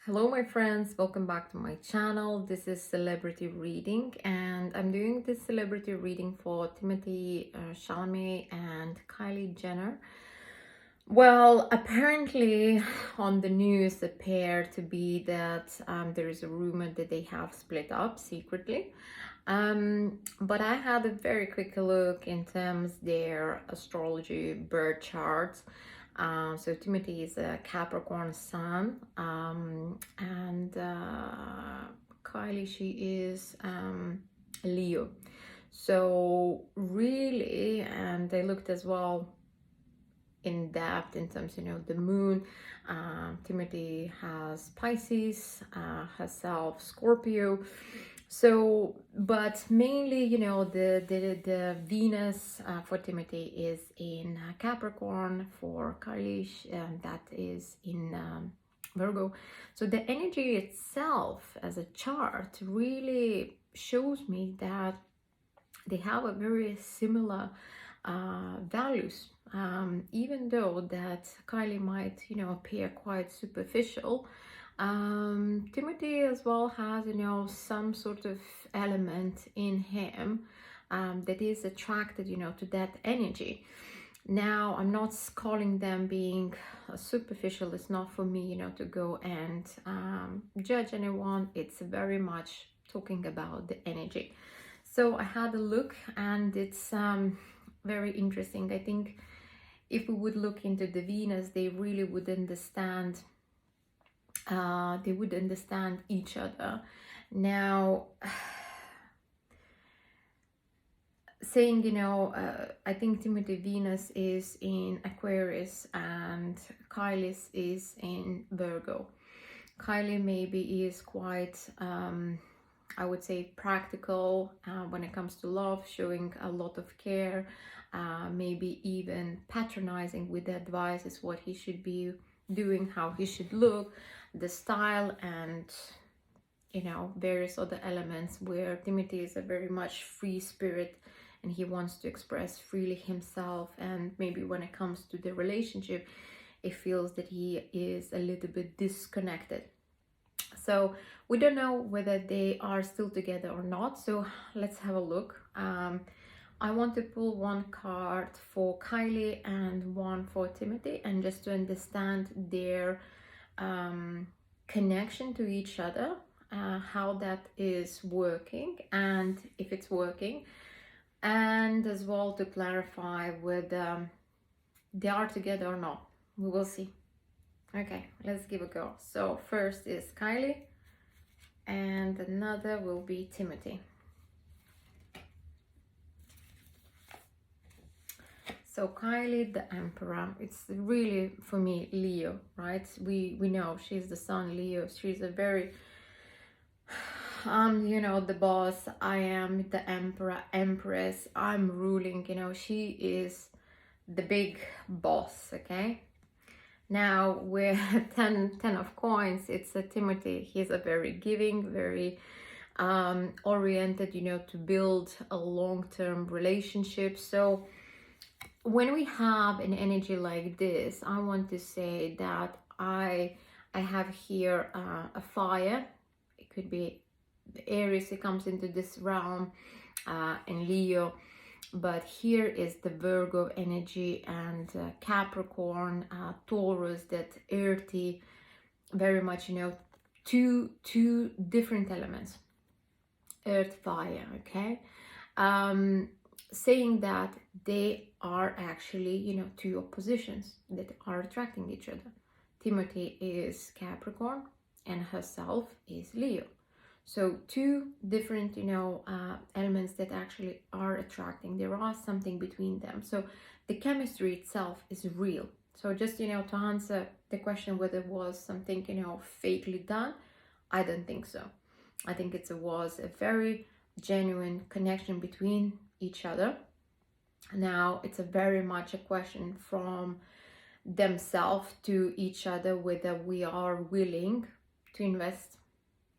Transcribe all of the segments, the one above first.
Hello my friends, welcome back to my channel. This is celebrity reading and I'm doing this celebrity reading for Timothee Chalamet and Kylie Jenner. Well, apparently on the news appeared to be that there is a rumor that they have split up secretly. But I had a very quick look in terms their astrology birth charts. So Timothy is a Capricorn sun, and Kylie, she is Leo. So really, and they looked as well in depth in terms, the moon. Timothy has Pisces, herself Scorpio. So, but mainly, the Venus for Timothy is in Capricorn, for Kylie, that is in Virgo. So the energy itself as a chart really shows me that they have a very similar values, even though that Kylie might appear quite superficial. Timothy as well has some sort of element in him that is attracted to that energy. Now, I'm not calling them being superficial. It's not for me to go and judge anyone. It's very much talking about the energy. So I had a look and it's very interesting. I think if we would look into the Venus, they really would understand. They would understand each other. Now, saying, I think Timothy Venus is in Aquarius and Kylie's is in Virgo. Kylie maybe is quite, I would say, practical when it comes to love, showing a lot of care, maybe even patronizing with the advice is what he should be doing, how he should look, the style, and various other elements, where Timothy is a very much free spirit and he wants to express freely himself. And maybe when it comes to the relationship, it feels that he is a little bit disconnected. So we don't know whether they are still together or not. So let's have a look. I want to pull one card for Kylie and one for Timothy, and just to understand their connection to each other, how that is working and if it's working, and as well to clarify whether they are together or not. We will see. Okay, let's give a go. So first is Kylie and another will be Timothy. So Kylie, the Emperor, it's really, for me, Leo, right? We know she's the sun Leo. She's a very, I'm, the boss. I am the Emperor, Empress. I'm ruling, she is the big boss, okay? Now, with 10 of coins, it's a Timothy. He's a very giving, very oriented, to build a long-term relationship. So when we have an energy like this, I want to say that I have here a fire. It could be Aries, it comes into this realm, and Leo. But here is the Virgo energy and Capricorn, Taurus, that earthy, very much, two different elements, earth, fire, okay? Saying that they are actually, two oppositions that are attracting each other. Timothy is Capricorn and herself is Leo. So two different, elements that actually are attracting. There are something between them. So the chemistry itself is real. So just, to answer the question whether it was something, fakely done, I don't think so. I think it was a very genuine connection between each other. Now, it's a very much a question from themselves to each other, whether we are willing to invest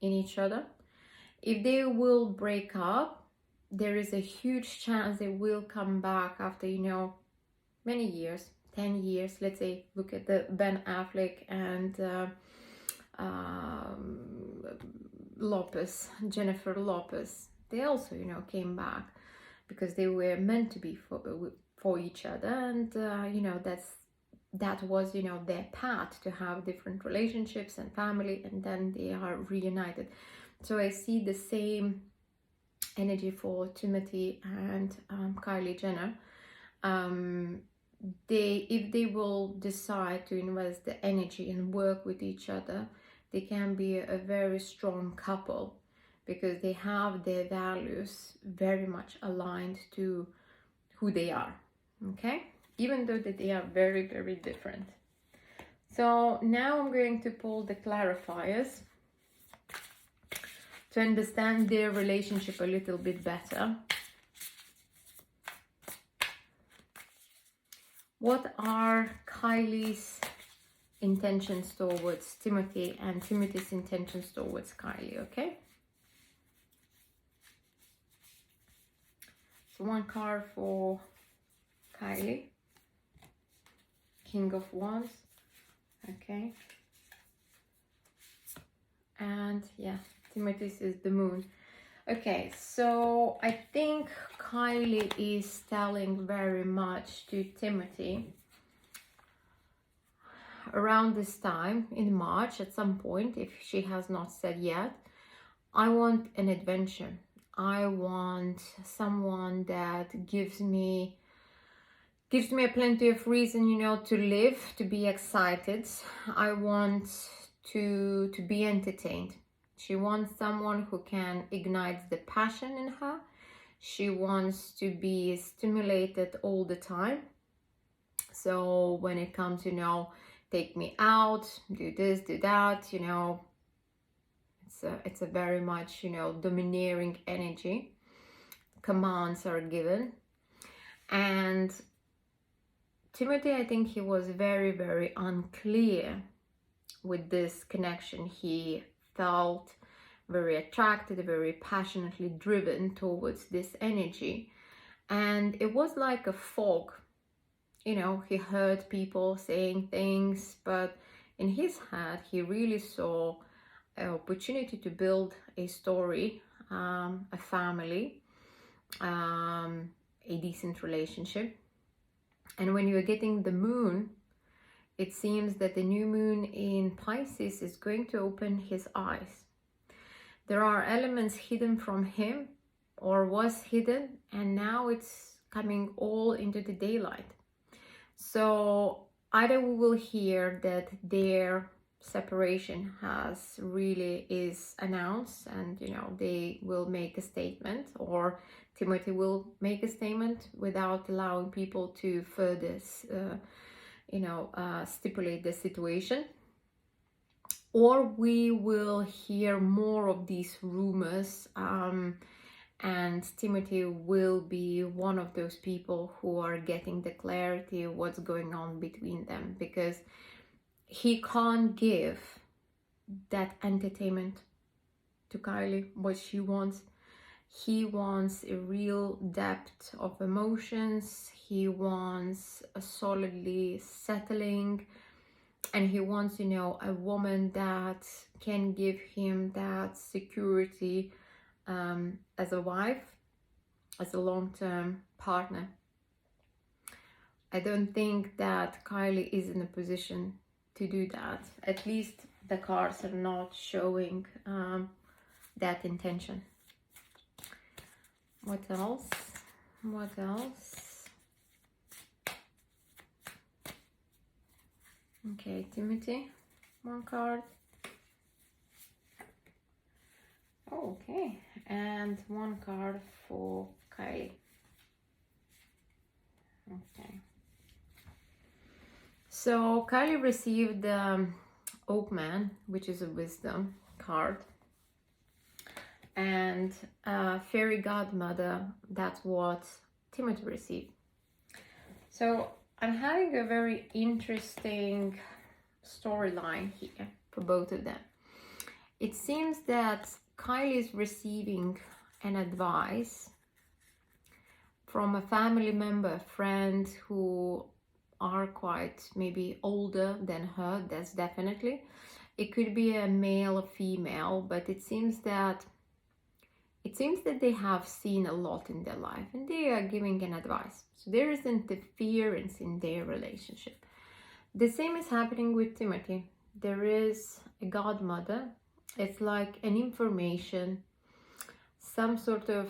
in each other. If they will break up, there is a huge chance they will come back after, many years, 10 years. Let's say, look at the Ben Affleck and Lopez, Jennifer Lopez, they also, came back because they were meant to be for each other, and that was, their path to have different relationships and family, and then they are reunited. So I see the same energy for Timothee and Kylie Jenner. If they will decide to invest the energy and work with each other, they can be a very strong couple because they have their values very much aligned to who they are, okay? Even though that they are very, very different. So now I'm going to pull the clarifiers to understand their relationship a little bit better. What are Kylie's intentions towards Timothee and Timothy's intentions towards Kylie, okay? So one card for Kylie, King of Wands, okay? And yeah, Timothy's is the Moon. Okay, so I think Kylie is telling very much to Timothee around this time in March at some point, if she has not said yet. I want an adventure. I want someone that gives me a plenty of reason, to live, to be excited. I want to be entertained. She wants someone who can ignite the passion in her. She wants to be stimulated all the time. So when it comes, take me out, do this, do that, it's a very much, domineering energy. Commands are given. And Timothee, I think he was very, very unclear with this connection. He felt very attracted, very passionately driven towards this energy. And it was like a fog. He heard people saying things, but in his head, he really saw an opportunity to build a story, a family, a decent relationship. And when you're getting the moon, it seems that the new moon in Pisces is going to open his eyes. There are elements hidden from him or was hidden, and now it's coming all into the daylight. So either we will hear that their separation is announced, and they will make a statement, or Timothee will make a statement without allowing people to further stipulate the situation, or we will hear more of these rumors, and Timothee will be one of those people who are getting the clarity of what's going on between them, because he can't give that entertainment to Kylie, what she wants. He wants a real depth of emotions. He wants a solidly settling, and he wants, a woman that can give him that security as a wife, as a long-term partner. I don't think that Kylie is in a position to do that. At least the cards are not showing that intention. What else? What else? Okay, Timothee, one card. Okay, and one card for Kylie. Okay. So Kylie received the Oakman, which is a wisdom card, and Fairy Godmother, that's what Timothee received. So I'm having a very interesting storyline here for both of them. It seems that Kylie is receiving an advice from a family member, friend who are quite maybe older than her, that's definitely. It could be a male or female, but it seems that they have seen a lot in their life and they are giving an advice. So there is interference in their relationship. The same is happening with Timothy. There is a godmother. It's like an information, some sort of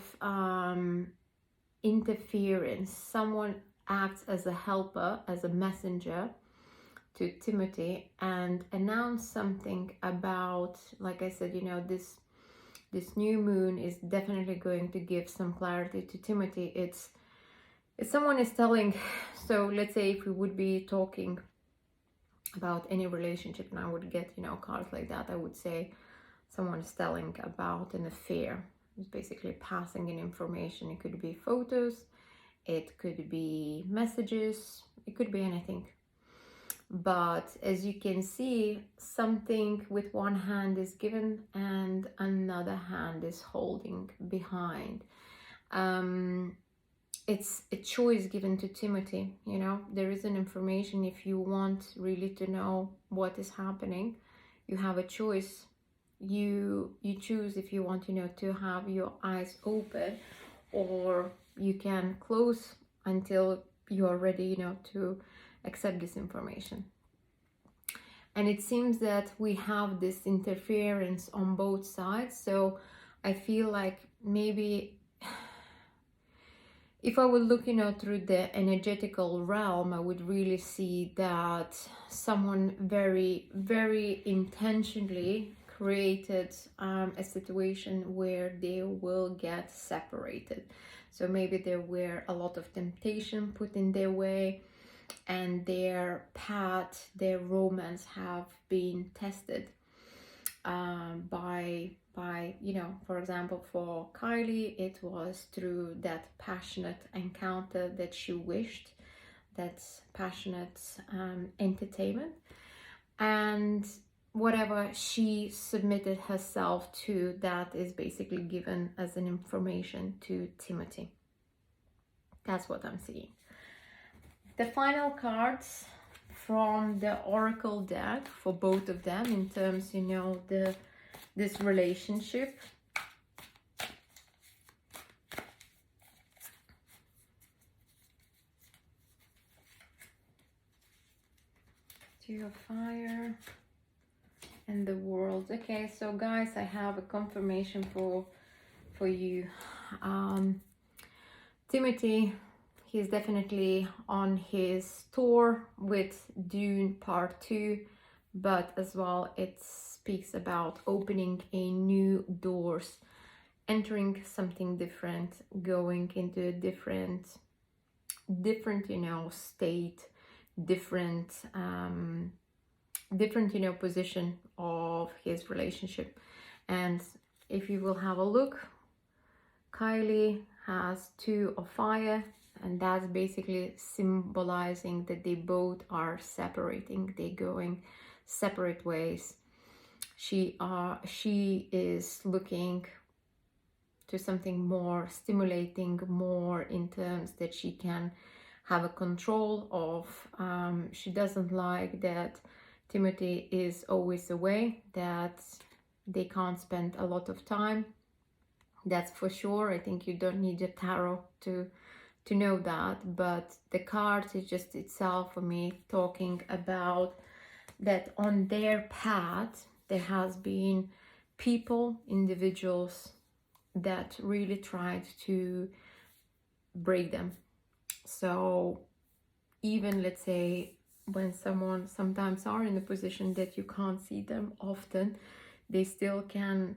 interference. Someone acts as a helper, as a messenger to Timothy and announce something about, like I said, this new moon is definitely going to give some clarity to Timothy. It's someone is telling, so let's say if we would be talking about any relationship and I would get, cards like that, I would say someone is telling about an affair. It's basically passing in information. It could be photos, it could be messages, it could be anything. But as you can see, something with one hand is given and another hand is holding behind. It's a choice given to Timothy. There is an information. If you want really to know what is happening, you have a choice. You choose if you want to have your eyes open, or you can close until you are ready to accept this information. And it seems that we have this interference on both sides. So I feel like maybe if I would look through the energetical realm, I would really see that someone very, very intentionally created a situation where they will get separated. So maybe there were a lot of temptation put in their way, and their path, their romance have been tested by for example, for Kylie, it was through that passionate encounter that she wished, that passionate entertainment, and whatever she submitted herself to, that is basically given as an information to Timothy. That's what I'm seeing. The final cards from the Oracle deck for both of them in terms, this relationship. Two of Fire and the World. Okay, so guys, I have a confirmation for you. Timothy, he's definitely on his tour with Dune Part 2, but as well it speaks about opening a new doors, entering something different, going into a different state, different position of his relationship. And if you will have a look, Kylie has Two of Fire, and that's basically symbolizing that they both are separating, they're going separate ways. She is looking to something more stimulating, more in terms that she can have a control of. She doesn't like that Timothy is always away, that they can't spend a lot of time. That's for sure. I think you don't need a tarot to know that, but the card is just itself for me talking about that on their path there has been people, individuals that really tried to break them. So even, let's say, when someone sometimes are in a position that you can't see them often, they still can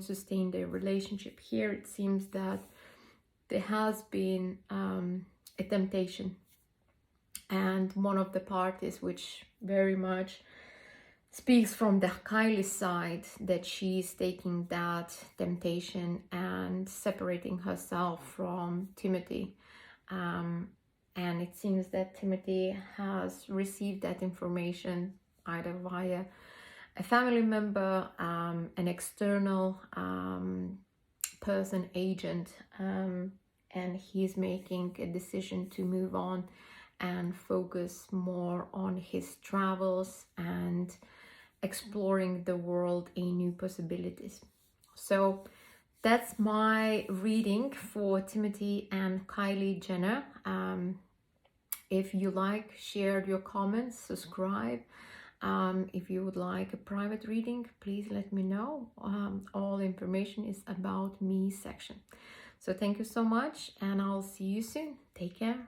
sustain their relationship. Here it seems that there has been a temptation, and one of the parties, which very much speaks from the Kylie side, that she's taking that temptation and separating herself from Timothy. And it seems that Timothy has received that information either via a family member, an external person, agent, and he's making a decision to move on and focus more on his travels and exploring the world in new possibilities. So that's my reading for Timothy and Kylie Jenner. If you like, share your comments, subscribe. If you would like a private reading, please let me know. All information is about me section. So thank you so much, and I'll see you soon. Take care.